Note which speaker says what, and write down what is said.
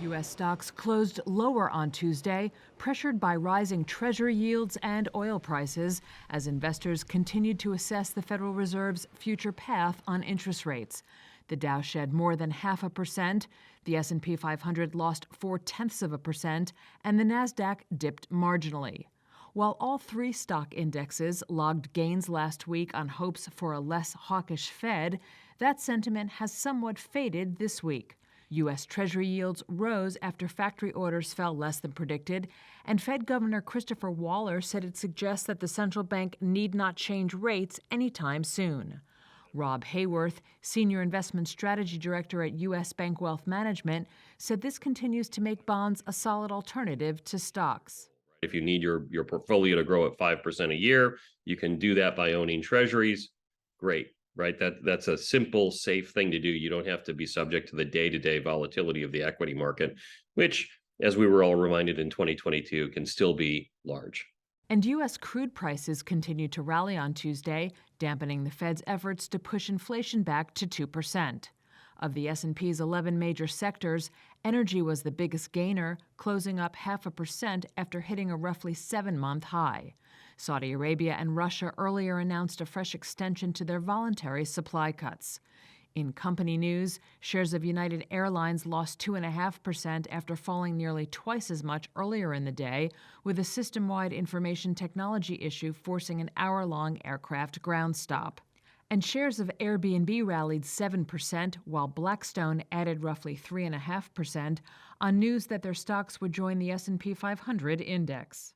Speaker 1: U.S. stocks closed lower on Tuesday, pressured by rising Treasury yields and oil prices as investors continued to assess the Federal Reserve's future path on interest rates. The Dow shed more than 0.5%, the S&P 500 lost 0.4%, and the Nasdaq dipped marginally. While all three stock indexes logged gains last week on hopes for a less hawkish Fed, that sentiment has somewhat faded this week. U.S. Treasury yields rose after factory orders fell less than predicted, and Fed Governor Christopher Waller said it suggests that the central bank need not change rates anytime soon. Rob Hayworth, Senior Investment Strategy Director at U.S. Bank Wealth Management, said this continues to make bonds a solid alternative to stocks.
Speaker 2: If you need your portfolio to grow at 5% a year, you can do that by owning treasuries. Great, right? That's a simple, safe thing to do. You don't have to be subject to the day-to-day volatility of the equity market, which, as we were all reminded in 2022, can still be large.
Speaker 1: And U.S. crude prices continued to rally on Tuesday, dampening the Fed's efforts to push inflation back to 2%. Of the S&P's 11 major sectors, energy was the biggest gainer, closing up 0.5% after hitting a roughly 7-month high. Saudi Arabia and Russia earlier announced a fresh extension to their voluntary supply cuts. In company news, shares of United Airlines lost 2.5% after falling nearly twice as much earlier in the day, with a system-wide information technology issue forcing an hour-long aircraft ground stop. And shares of Airbnb rallied 7%, while Blackstone added roughly 3.5% on news that their stocks would join the S&P 500 index.